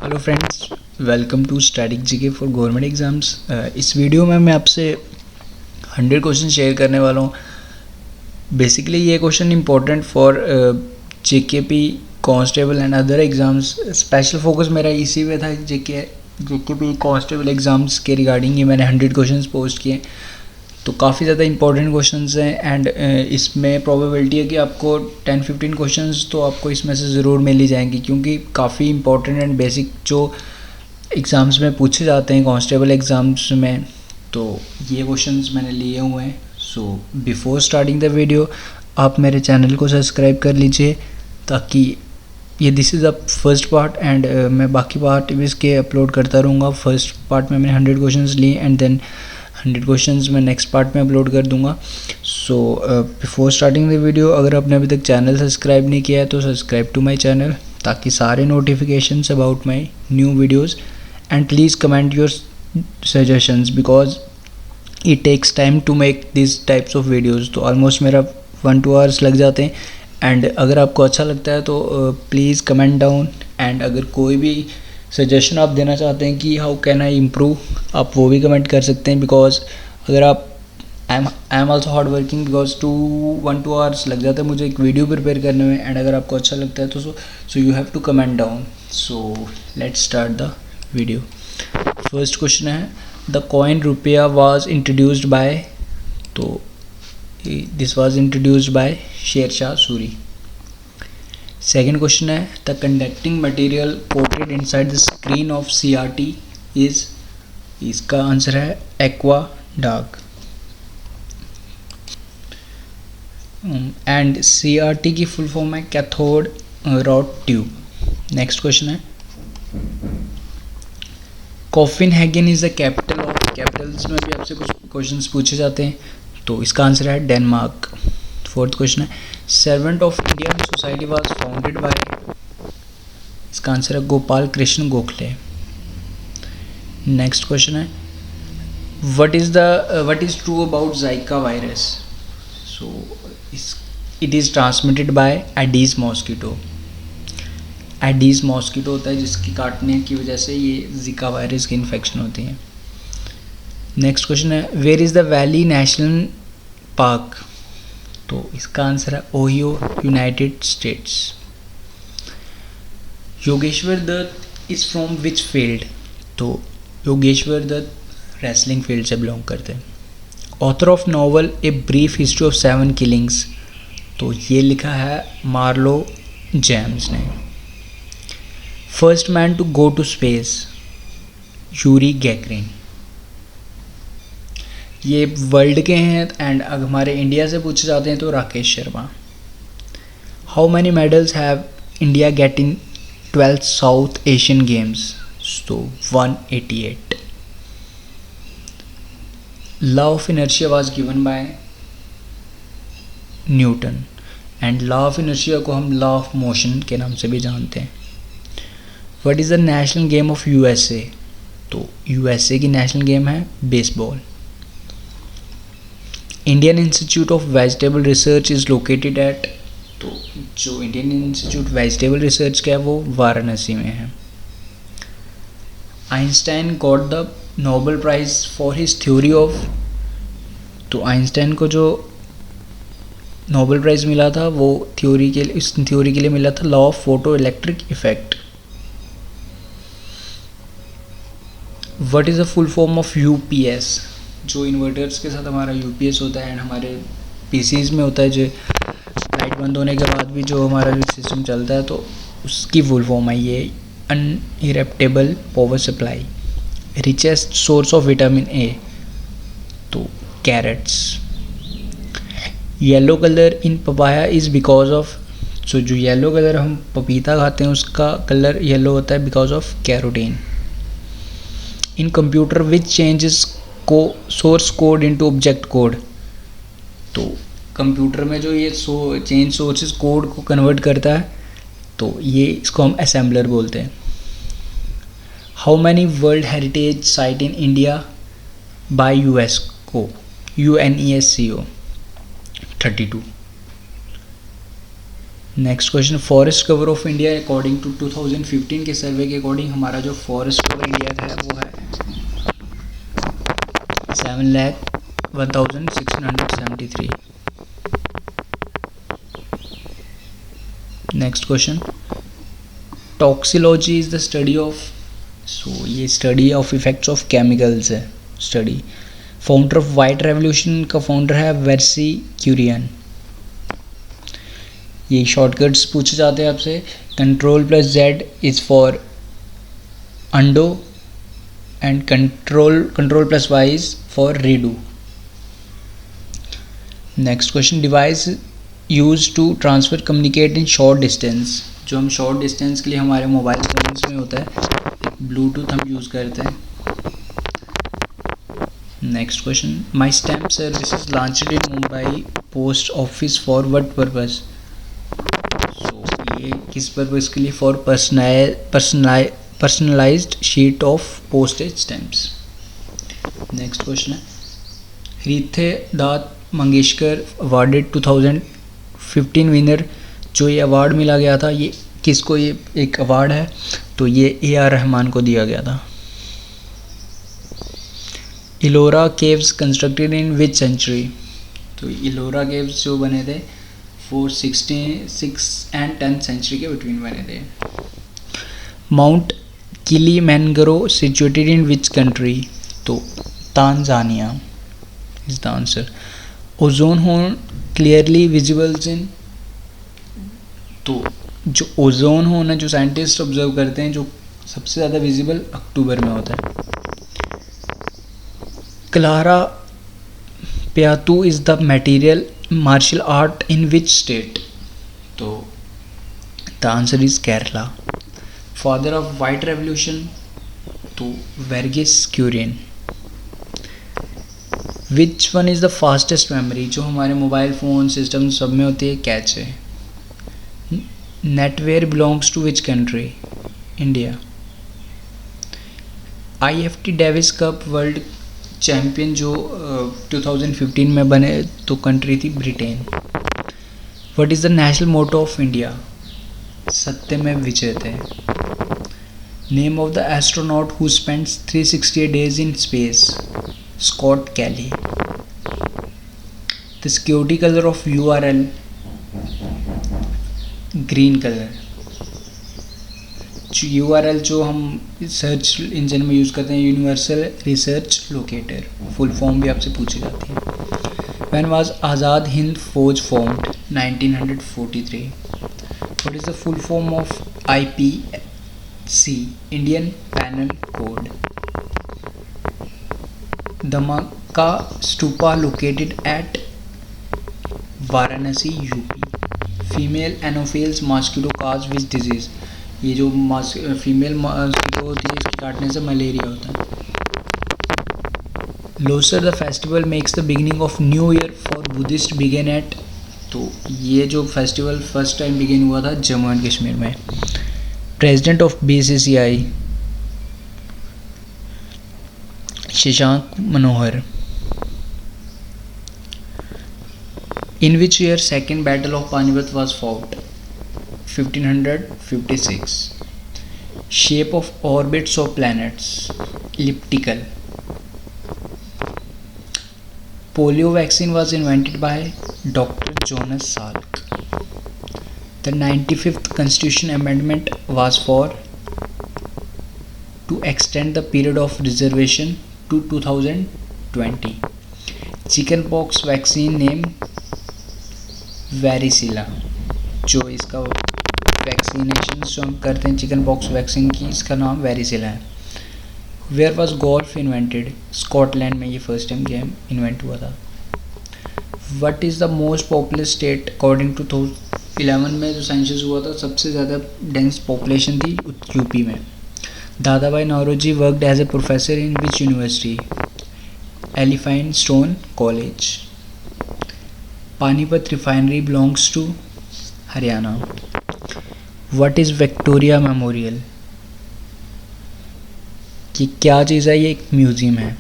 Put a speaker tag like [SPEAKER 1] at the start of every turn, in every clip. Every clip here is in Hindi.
[SPEAKER 1] Hello friends, welcome to static GK for government exams. इस वीडियो में मैं आपसे 100 क्वेश्चन शेयर करने वाला हूँ। बेसिकली ये question important for JKP, constable and other exams. Special focus मेरा इसी पे था, जेकेपी कांस्टेबल एग्ज़ाम्स के रिगार्डिंग ही मैंने 100 क्वेश्चन पोस्ट किए। तो काफ़ी ज़्यादा इंपॉर्टेंट क्वेश्चंस हैं एंड इसमें प्रोबेबिलिटी है कि आपको 10-15 क्वेश्चंस तो आपको इसमें से ज़रूर मिल ही जाएंगी, क्योंकि काफ़ी इंपॉर्टेंट एंड बेसिक जो एग्ज़ाम्स में पूछे जाते हैं कांस्टेबल एग्ज़ाम्स में, तो ये क्वेश्चंस मैंने लिए हुए हैं। So before starting the video आप मेरे चैनल को सब्सक्राइब कर लीजिए, ताकि ये this is the first part and मैं बाकी पार्ट भी इसके अपलोड करता रहूँगा। फर्स्ट पार्ट में मैंने 100 क्वेश्चंस लिए एंड देन 100 क्वेश्चंस मैं नेक्स्ट पार्ट में अपलोड कर दूंगा। So before starting the video, अगर आपने अभी तक चैनल सब्सक्राइब नहीं किया है तो सब्सक्राइब टू माय चैनल, ताकि सारे notifications about my new videos and please comment your suggestions because it takes time to make this types of videos. तो ऑलमोस्ट मेरा 1-2 आवर्स लग जाते हैं एंड अगर आपको अच्छा लगता है तो प्लीज़ कमेंट डाउन। एंड अगर कोई भी सजेशन आप देना चाहते हैं कि हाउ कैन आई इम्प्रूव, आप वो भी कमेंट कर सकते हैं। बिकॉज अगर आप I am also hard working, because 1-2 hours लग जाता है मुझे एक वीडियो प्रिपेयर करने में। एंड अगर आपको अच्छा लगता है तो so you have to comment down. So let's start the video. First question है, the coin rupaya was introduced by, तो this was introduced by Sher Shah Suri. Second question है, the conducting material coated inside the screen of CRT is, इसका आंसर है एक्वा डार्क। एंड CRT की फुल फॉर्म है cathode ray tube. Next question है, Copenhagen is the capital of, capitals में भी आपसे कुछ क्वेश्चंस पूछे जाते हैं, तो इसका आंसर है डेनमार्क। फोर्थ क्वेश्चन है, servant of Indian society was founded by, इसका आंसर है गोपाल कृष्ण गोखले। नेक्स्ट क्वेश्चन है, what is true about Zika virus, so it is transmitted by Aedes mosquito. Aedes mosquito होता है जिसकी काटने की वजह से ये ज़िका वायरस की इन्फेक्शन होती है। नेक्स्ट क्वेश्चन है, where is the valley national park, तो इसका आंसर है Ohio, United States. Yogeshwar Dutt is from which field, तो योगेश्वर दत्त रेसलिंग फील्ड से बिलोंग करते हैं। Author of novel a brief history of 7 killings, तो ये लिखा है मार्लो जेम्स ने। First man to go to space, Yuri Gagarin. ये वर्ल्ड के हैं एंड अगर हमारे इंडिया से पूछे जाते हैं तो Rakesh Sharma. How many medals have India get in 12th south Asian games, तो 188। Law of inertia was given by Newton and law of inertia को हम लॉ ऑफ मोशन के नाम से भी जानते हैं। What is the national game of USA, तो USA की नेशनल गेम है baseball. Indian institute of vegetable research is located at, तो जो इंडियन इंस्टीट्यूट वेजिटेबल रिसर्च का है वो वाराणसी में है। Einstein got the Nobel prize for his theory of, तो आइंस्टाइन को जो नोबेल प्राइज़ मिला था वो इस थ्योरी के लिए मिला था, law of photo electric effect. What is the full form of UPS, जो इन्वर्टर्स के साथ हमारा UPS होता है एंड हमारे PCs में होता है, जो लाइट बंद होने के बाद भी जो हमारा सिस्टम चलता है, तो उसकी फुल फॉर्म है ये uninterruptible power supply. Richest source of vitamin A, तो carrots. Yellow colour in papaya is because of, so जो येलो कलर हम पपीता खाते हैं उसका कलर येलो होता है because of carotene. In computer which changes को source code into object code, तो कंप्यूटर में जो ये चेंज सोर्सेस कोड को कन्वर्ट करता है, तो ये इसको हम असेंबलर बोलते हैं। How many world heritage site in India by UNESCO, 32। Next question, forest cover of India according to 2015 के सर्वे के अकॉर्डिंग हमारा जो फॉरेस्ट कवर इंडिया का है वो है 7,01,673। Next question, toxicology is the study of, so ये study of effects of chemicals है study. Founder of White Revolution का फाउंडर है वर्सी क्यूरियन। ये शॉर्टकट्स पूछे जाते हैं आपसे, control plus Z is for undo and control plus Y is for redo. Next question, device use to transfer communicate in short distance, जो हम शॉर्ट डिस्टेंस के लिए हमारे मोबाइल फोन्स में होता है, ब्लूटूथ हम यूज़ करते हैं। Next question, my stamp services launched in Mumbai post office for what purpose, so ये किस पर्पस के लिए, for personalised sheet of postage stamps. Next question है, हृदय मंगेशकर अवार्डेड 2015 विनर, जो ये अवार्ड मिला गया था ये किसको, ये एक अवार्ड है तो ये AR रहमान को दिया गया था। Ellora caves constructed in which century, तो इलोरा केव्स जो बने थे 466 एंड 10th सेंचुरी के बिटवीन बने थे। Mount Kilimanjaro situated in which country, तो Tanzania is the answer. Ozone hole clearly visibles in, तो जो ओजोन होल है जो साइंटिस्ट ऑब्जर्व करते हैं जो सबसे ज़्यादा विजिबल अक्टूबर में होता है। Kalaripayattu is the material martial art in which state, तो the answer is Kerala. Father of White Revolution, तो Verghese Kurien. Which one is the fastest memory, जो हमारे मोबाइल फ़ोन सिस्टम सब में होती है, कैच है। Netware belongs to which country, India. IFT Davis cup world champion जो 2015 में बने तो कंट्री थी Britain. What is the national motto of India, Satyameva Jayate. Name of the astronaut who spends 368 days in space, Scott Kelly. The security colour of URL, green colour. URL जो हम सर्च इंजन में यूज़ करते हैं, universal research locator, full form भी आपसे पूछी जाती है। When was Azad Hind Fauj formed, 1943। What is the full form of IPC, Indian penal code. Dhamek Stupa located at Varanasi, UP। Female anopheles mosquito causes which disease, ये जो फीमेल मॉस्किटो होती है इसके काटने से मलेरिया होता है। Losar the festival makes the beginning of new year for Buddhist began at, तो ये जो फेस्टिवल फर्स्ट टाइम बिगिन हुआ था जम्मू एंड कश्मीर में। President of BCCI, Shashank Manohar. In which year second battle of Panipat was fought, 1556। Shape of orbits of planets, elliptical। Polio vaccine was invented by Dr. Jonas Salk। The 95th Constitution Amendment was for to extend the period of reservation to 2020। Chickenpox vaccine name वेरिसिला, जो इसका वैक्सीनेशन जो हम करते हैं चिकन पॉक्स वैक्सीन की, इसका नाम वेरिसिला है। Where was golf invented, Scotland में ये फर्स्ट टाइम गेम इन्वेंट हुआ था। What is the most popular state according to 2011 में जो सेंसस हुआ था सबसे ज़्यादा डेंस पॉपुलेशन थी UP में। Dadabhai Naoroji worked as a professor in which university, Elphinstone college. Panipat refinery belongs to Haryana. What is Victoria Memorial, कि क्या चीज़ है, ये एक म्यूज़ियम है।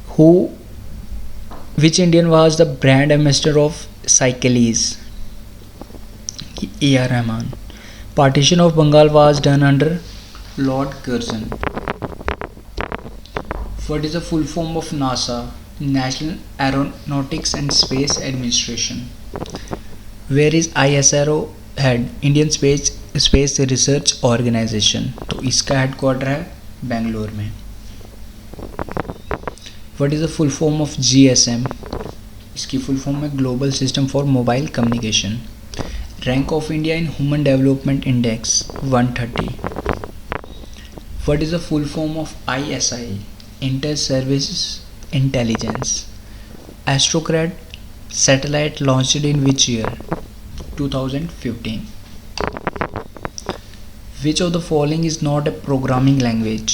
[SPEAKER 1] Who which Indian was the brand ambassador of cycles, A.R. Rahman. Partition of Bengal was done under Lord Curzon. What is the full form of NASA? National Aeronautics and Space Administration. Where is ISRO head? Indian Space Research Organization. तो इसका हेडक्वार्टर है बेंगलोर में. What is the full form of GSM? इसकी फुल फॉर्म है global system for mobile communication. Rank of India in human development index 130. What is the full form of ISI? Inter Services Intelligence. Astrocrat satellite launched in which year? 2015. Which of the following is not a programming language?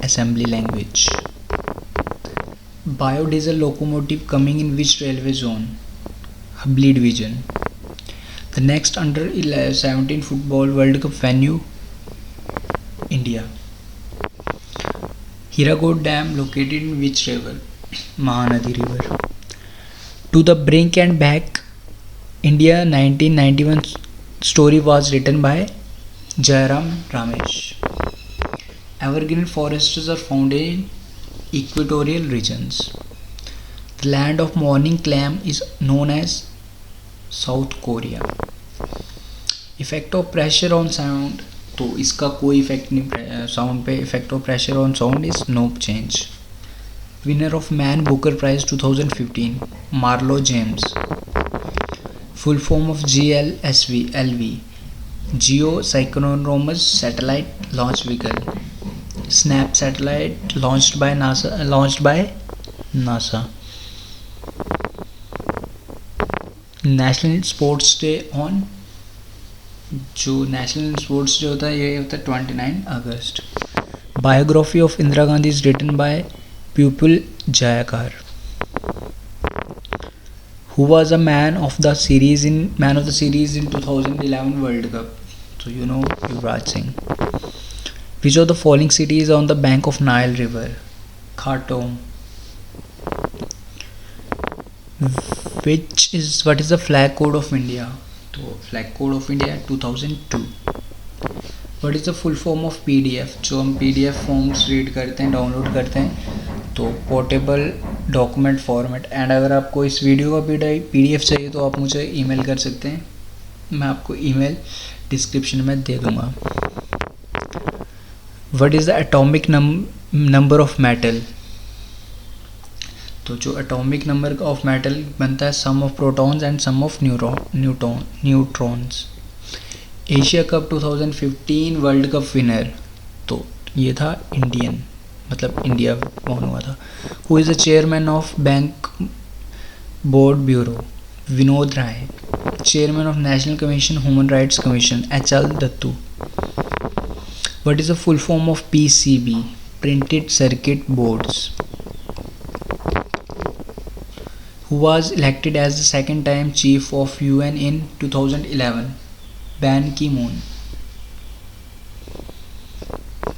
[SPEAKER 1] Assembly language. Biodiesel locomotive coming in which railway zone? Hubli division. The next under 17 football World Cup venue? India. Hirakud Dam located in which river? Mahanadi River. To the Brink and Back India 1991 story was written by Jairam Ramesh. Evergreen forests are found in equatorial regions. The land of morning clam is known as South Korea. Effect of pressure on sound. तो इसका कोई इफेक्ट नहीं साउंड पे. Effect of pressure on sound is no change. Winner of Man Booker Prize 2015 Marlon James. Full form of GLSV geo synchronous satellite launch vehicle. Snap satellite launched by NASA. National Sports Day on. जो नेशनल स्पोर्ट्स डे होता है ये होता है 29 अगस्त. Biography of Indira Gandhi is written by Pupul Jayakar. Who was a man of the series in 2011 World Cup? तो you know Yuvraj Singh. Which of the following cities on the bank of Nile river? Khartoum. what is the flag code of India? तो flag code of India 2002. What is the full form of PDF? जो हम PDF फॉर्म्स रीड करते हैं, डाउनलोड करते हैं, तो पोर्टेबल डॉक्यूमेंट फॉर्मेट. एंड अगर आपको इस वीडियो का PDF चाहिए तो आप मुझे ईमेल कर सकते हैं. मैं आपको ईमेल डिस्क्रिप्शन में दे दूँगा. What is the atomic number of metal? तो जो एटॉमिक नंबर ऑफ मेटल बनता है sum of protons and sum of neutrons. Asia Cup 2015 World Cup winner. तो ये था इंडियन, मतलब इंडिया कौन हुआ था. Who is the chairman of bank board bureau? Vinod Rai. Chairman of national commission human rights commission? HL Dattu. What is the full form of PCB? Printed circuit boards. Who was elected as the second time chief of UN in 2011? Ban Ki-moon.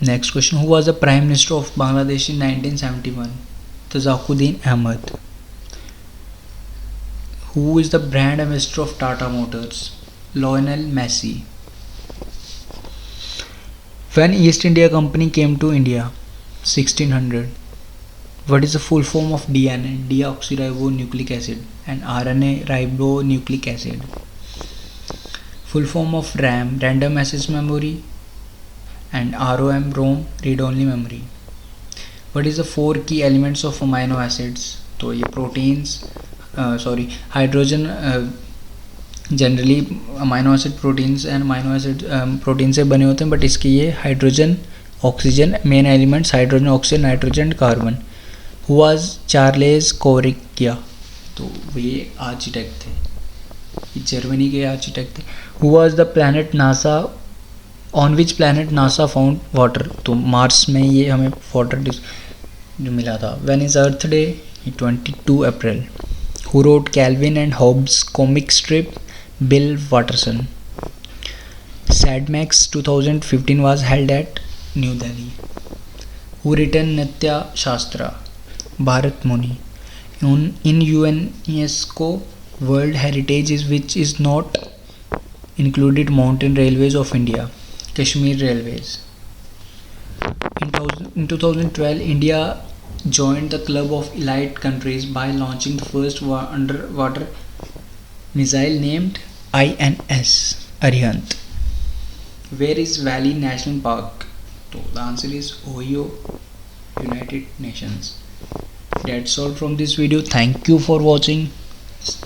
[SPEAKER 1] Next question. Who was the Prime Minister of Bangladesh in 1971? Tazaquddin Ahmed. Who is the brand ambassador of Tata Motors? Lionel Messi. When East India Company came to India? 1600. What is the full form of DNA? Deoxyribonucleic acid. And RNA ribonucleic acid. Full form of RAM, random access memory, and ROM, read-only memory. What is the 4 key elements of amino acids? तो ये proteins hydrogen generally amino acid proteins and amino acid protein से बने होते हैं, बट इसके ये hydrogen oxygen main elements, hydrogen oxygen nitrogen carbon. Who was Charles Correa? तो ये आर्किटेक्ट थे, ये जर्मनी के आर्किटेक्ट थे. Who was the planet NASA on which planet NASA found water? तो मार्स में ये हमें वाटर जो मिला था. When is Earth Day? 22 April. Who road kelvin and Hobbes comic strip? Bill Watterson. सैडमैक्स 2015 was held at New Delhi. Who written Natya Shastra? Bharat Muni. In UNESCO World Heritage is which is not included Mountain Railways of India, Kashmir Railways. In 2012, India joined the club of elite countries by launching the first underwater missile named INS Arihant. Where is Valley National Park? So the answer is Ohio, United Nations. That's all from this video. Thank you for watching.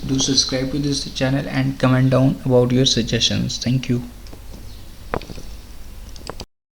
[SPEAKER 1] Do subscribe to this channel and comment down about your suggestions. Thank you.